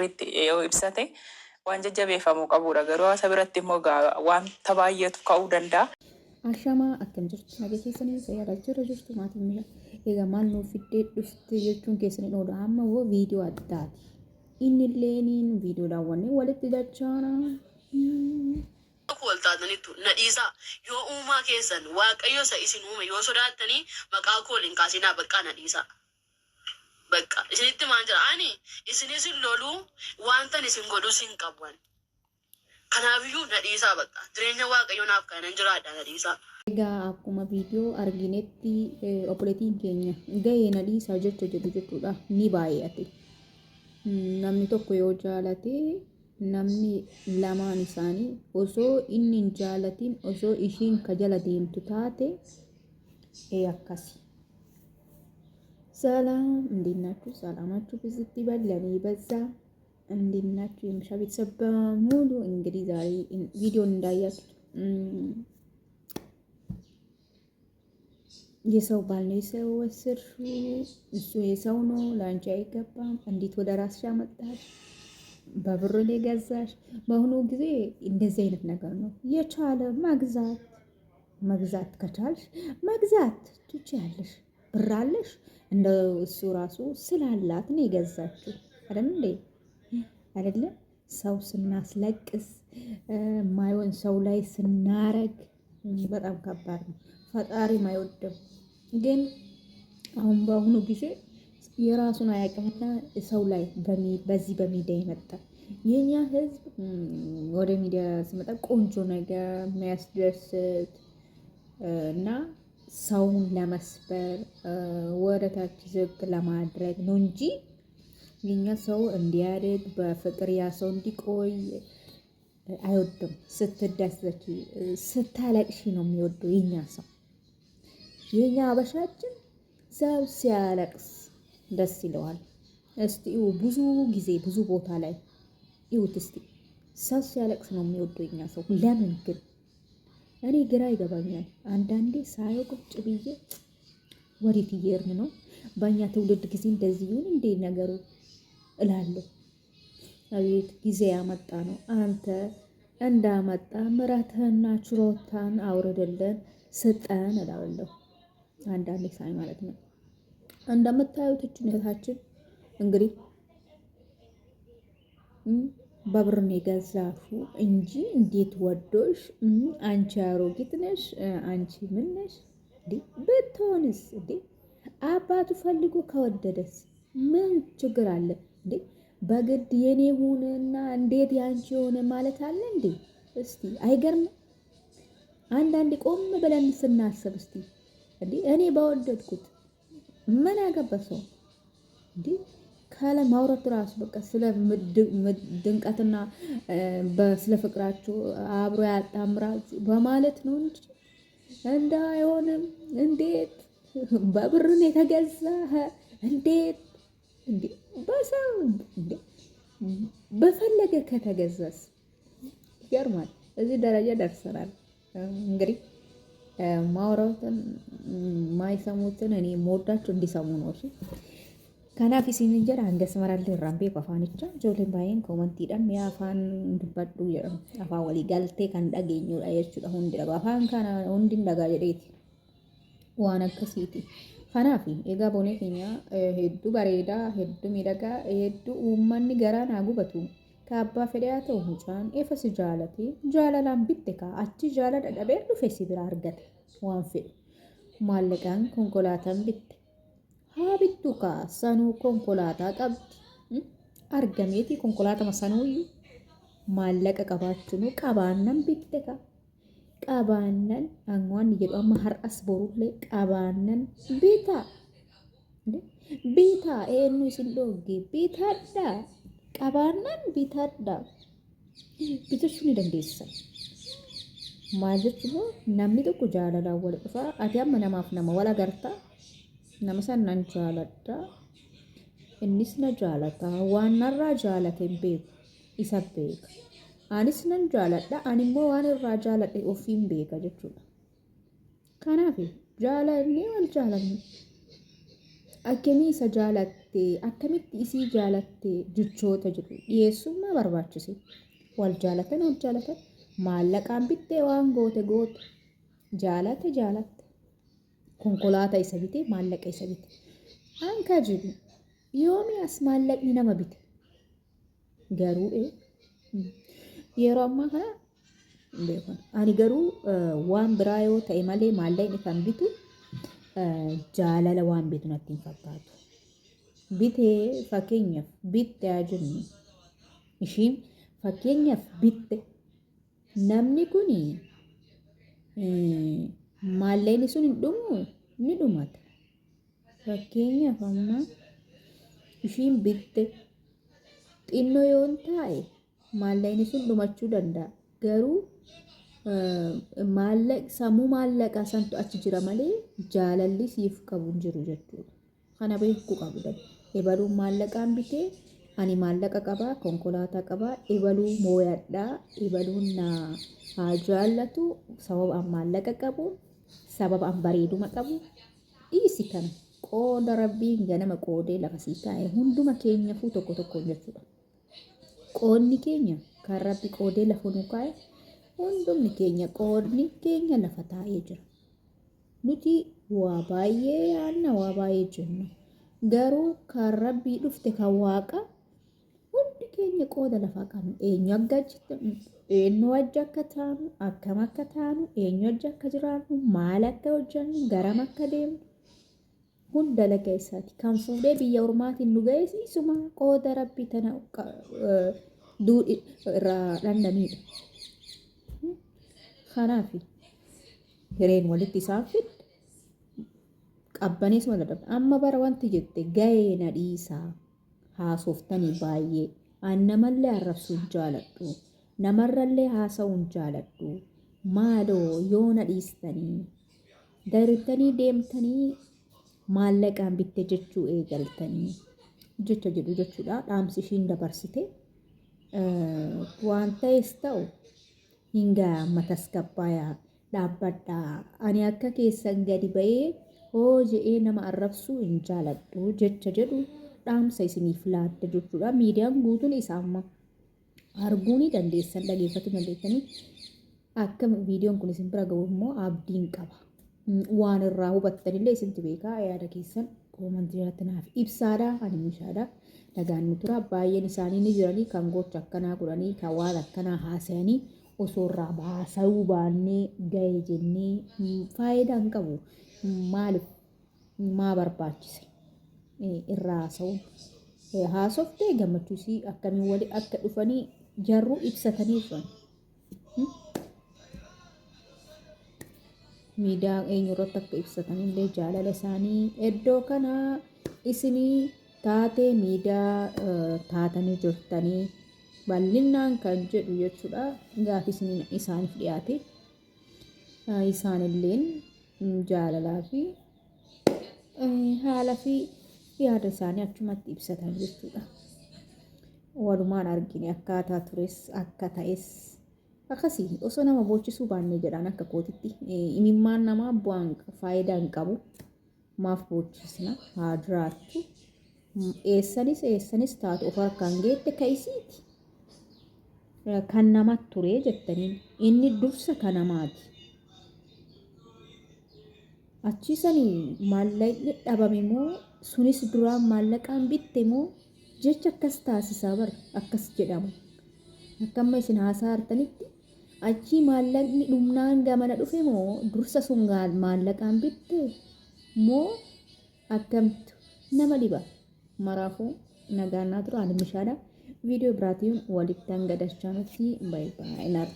yoo ibsate waan jajjabeeffamuu qabudha. Garuu hawaasa biratti immoo wanta baay'eetu ka'uu danda'a. Ashamaa akkam jirtu naga keessanii fayyadaa jirtu maatiin mi'a egaa maal nuuf fiddee dhufte jechuun keessanii dhoodha amma woo viidiyoo addaati inni illeen viidiyoo daawwannee walitti dachaana. Waltaatanitu nadhiisaa yoo uumaa keessan waaqayyo isa isin uume yoo sodaattanii maqaa kooliin kaasinaa bakka nadhiisaa. Bakka isinitti maan jira ani isinis loluu wantan isin godhu sin qaban. Kanaafiyyuu nadhiisaa bakka jireenya waaqayyo naaf kanan jiraadha nadhiisaa. Egaa akkuma viidiyoo arginetti obboleettiin keenya gahee nadhiisaa jechuudha ni baay'ate. Namni tokko yoo jaalate namni lamaan isaanii osoo inni hin jaalatin osoo ishiin ka jala deemtu taate akkasi. ሰላም እንዴት ናችሁ? ሰላማችሁ ብዝት ይበል። ለኔ በዛ እንዴት ናችሁ? የምሻ ቤተሰብ በሙሉ እንግዲህ ዛሬ ቪዲዮን እንዳያችሁት የሰው ባል ነው የሰው ወስርሹ እሱ የሰው ነው ለአንቺ አይገባም። እንዴት ወደ ራስሽ አመጣሽ? በብር ላይ ገዛሽ? በአሁኑ ጊዜ እንደዚህ አይነት ነገር ነው የቻለ መግዛት ከቻልሽ መግዛት ትችያለሽ። ብር አለሽ እንደ እሱ ራሱ ስላላት ነው የገዛችው አይደል እንዴ? አይደለም ሰው ስናስለቅስ ማይሆን ሰው ላይ ስናረግ በጣም ከባድ ነው። ፈጣሪ ማይወደው ግን አሁን በአሁኑ ጊዜ የራሱን አያውቅምና ሰው ላይ በዚህ በሚዲያ ይመጣ የኛ ህዝብ ወደ ሚዲያ ሲመጣ ቆንጆ ነገር የሚያስደስት እና ሰውን ለመስበር ወደታች ዝቅ ለማድረግ ነው እንጂ የኛ ሰው እንዲያድግ በፍቅር ያ ሰው እንዲቆይ አይወድም። ስትደሰች ስታለቅሺ ነው የሚወደው የኛ ሰው። የኛ አበሻችን ሰው ሲያለቅስ ደስ ይለዋል። እስቲ ብዙ ጊዜ ብዙ ቦታ ላይ ይሁት እስቲ ሰው ሲያለቅስ ነው የሚወደው የኛ ሰው። ለምን ግን እኔ ግራ ይገባኛል። አንዳንዴ ሳየው ቁጭ ብዬ ወዴት እየሄድን ነው? በእኛ ትውልድ ጊዜ እንደዚህ ይሁን እንዴ ነገሩ እላለሁ። አቤት ጊዜ ያመጣ ነው። አንተ እንዳመጣ ምሕረትህና ችሮታን አውርድልን ስጠን እላለሁ። አንዳንዴ ሳይ ማለት ነው። እንደምታዩት እህታችን እንግዲህ በብር ነው የገዛሽው እንጂ እንዴት ወዶሽ? አንቺ አሮጊት ነሽ፣ አንቺ ምን ነሽ? ብትሆንስ እንዴ አባቱ ፈልጎ ከወደደስ ምን ችግር አለ እንዴ? በግድ የኔ ሆነና እንዴት ያንቺ ሆነ ማለት አለ እንዴ? እስቲ አይገርም? አንዳንዴ ቆም ብለን ስናስብ እስቲ እንዴ እኔ ባወደድኩት ምን ያገባሰው እንዴ ካለ ማውራት ራሱ በቃ ስለ ድንቀትና በስለ ፍቅራችሁ አብሮ ያጣምራችሁ በማለት ነው እንጂ እንዳይሆንም እንዴት በብርን የተገዛ እንዴት እንዴ በሰው እንዴ በፈለገ ከተገዛስ ይገርማል። እዚህ ደረጃ ደርሰናል። እንግዲህ ማውራትን ማይሰሙትን እኔ ሞዳቸው እንዲሰሙ ነው። እሺ ከናፊ ሲንጀር አንገስ መራል ራምቤ ቆፋንቻ ጆሌን ባይን ኮመንቲዳን ያፋን እንድበዱ ይረም አፋ ወሊ ጋልቴ ካንዳገኙ አየቹ አሁን እንደጋ አፋን ካና ወንድ እንደጋ ጀዴት ዋና ከሲቲ ከናፊ ኤጋ ቦኔ ኬኛ ሄዱ ባሬዳ ሄዱ ሚደጋ ሄዱ ኡማኒ ገራን አጉበቱ ካባ ፈዲያቶ ሁጫን ኤፈስ ጃለቲ ጃላላን ቢተካ አቺ ጃላ ደደበ ዱፌሲ ብራ አርገት ዋንፊ ማለቃን ኮንኮላታን ቢት ሀቢቱካ ሰኑ ኮንኮላታ ቀብድ አርገሜቲ ኮንኮላታ መሰኑይ ማለቀ ቀባችኑ ቀባነን ቢተካ ቀባነን አንዋን የባማ ሀርአስ ቦሩለ ቀባነን ቢታ ኤኑ ሲንዶጊ ቢታዳ ቀባነን ቢታዳ ቢተሹኒ ደንዴሳ ማለች ነው namni tokko jaalala wal dhufa ati amma namaaf nama wala garta nama sannan jaaladha innis na jaalata waan narraa jaalateen beeku isa beeka anis nan jaaladha ani immoo waan irraa jaaladhe ofiin beeka jechuudha. Kanaaf jaalanni wal jaalanni akkamii isa jaalatte akkamitti isii jaalatte jechoota jiru dhiyeessummaa barbaachise wal jaalatan maallaqaan bittee waan goote jaalatte konkolaataa isa bite maallaqa isa bite hanka jiru yoomi as maallaqni nama bite garuu yeroo ammaa kana beekon ani garuu waan biraa yoo ta'e malee maallaqni kan bitu jaalala waan bitu natti hin fakkaatu. Bitee fakkeenyaaf bitte jennu ishiin fakkeenyaaf bitte namni kun maallaqni sun hin dhumu ni dhumata. Fakkeenyaaf amma ishiin bitte xinnoo yoo ta'e maallaqni sun dhumachuu danda'a. Garuu sammuu maallaqaa santu achi jira malee jaalalli siif qabu hin jiru jechuudha. Kana beekuu qabdan. Ebaluun maallaqaan bitee ani maallaqa qabaa konkolaataa qabaa ebaluu mooyadhaa ebaluun haa jaallatu sababa an maallaqa qabu sababa an bareeduma qabu dhiisi kana qooda rabbiin ganama qoodee lafa sii kaa'e hunduma keenyaafuu tokko tokkoon jechuudha. Qoodni keenya kan rabbi qoodee lafa nu kaa'e hundumni keenya qoodni keenya lafa taa'ee jira. Nuti waa baay'ee yaadna waa baay'ee jenna. Garuu kan rabbii dhufte kan waaqa hundi keenya qooda lafaa qabna. Eenyu wajji akka taanu akkam akka taanu eenyu wajji akka jiraannu maal akka hojjennu garam akka deemnu hunda laga isaati. Kan fuudhee biyya ormaatiin nu geessisuma qooda rabbii tana duudhi irraa dhandhamiidha. Kanaaf hireen walitti isaan fidde qabbanees wala dhabda. Amma bara wanti jette gahee na dhiisaa haasoftanii baay'ee an namallee arrabsuu hin jaaladhu namarrallee haasa'uu hin jaaladhu maaloo yoo na dhiistanii darbitanii deemtanii maallaqaan bitte jechuu eegaltanii jecha jedhu jechuudha. Dhaamsi ishiin dabarsite waan ta'es ta'u hingaa matasgabbaayaa dhaabbadhaa ani akka keessan gadi ba'ee hoo je'ee nama arrabsuu hin jaaladhu jecha jedhu dhaamsa isiniif laadda jechuudha. Miidiyaan guutuun isaa amma arguu ni dandeessan dhageeffachuu dandeessanii akka viidiyoon kun isin bira ga'u immoo abdiin qaba. Waan irraa hubattanillee isintu beekaa yaada keessan koomantii irratti naaf ibsaadha ani meeshaadha. Dhagaan nu tura baay'een isaanii ni jiranii kan gocha akkanaa godhanii kan waan akkanaa haasa'anii osoo irraa haasa'uu baannee ga'ee jennee faayidaa hin qabu. Maaliif maa barbaachise irraa haasa'uun haasoftee gammachuusii akkamiin walii akka dhufanii jarruu ibsatanii jiran. Miidiyaa eenyurratti akka ibsatanillee jaalala isaanii iddoo kana isinii taatee miidiyaa taatanii jirtanii bal'inaan kan jedhu jechuudha. Gaaffii isaaniif dhiyaate isaanilleen jaalalaa fi haala fi yaada isaanii achumatti ibsatan jechuudha. Walumaan argine akkaataa tures akka ta'es akkasii osoo nama boochisuu baannee jedhaan akka kootitti imimmaan namaa bu'aan faayidaa hin qabu. Maaf boochisna haa jiraattu eessanis taatu of harkaan geette ka'isiiti. Kan namatti ture jettaniin inni dursa kan namaati. Achiisanii maallaqni dhabame moo sunis duraan maallaqaan bitte moo jecha akkas taasisaa bara akkas jedhamu. Akkamma isin haasaa hartanitti achi maallaqni dhumnaan gamana dhufe moo dursa sun maallaqaan bitte moo akkamtu nama dhiba. Maraafuu nagaannaa tura ani meeshaadha. Viidiyoo biraatiin walitti hanga dachaa nuti baay'ee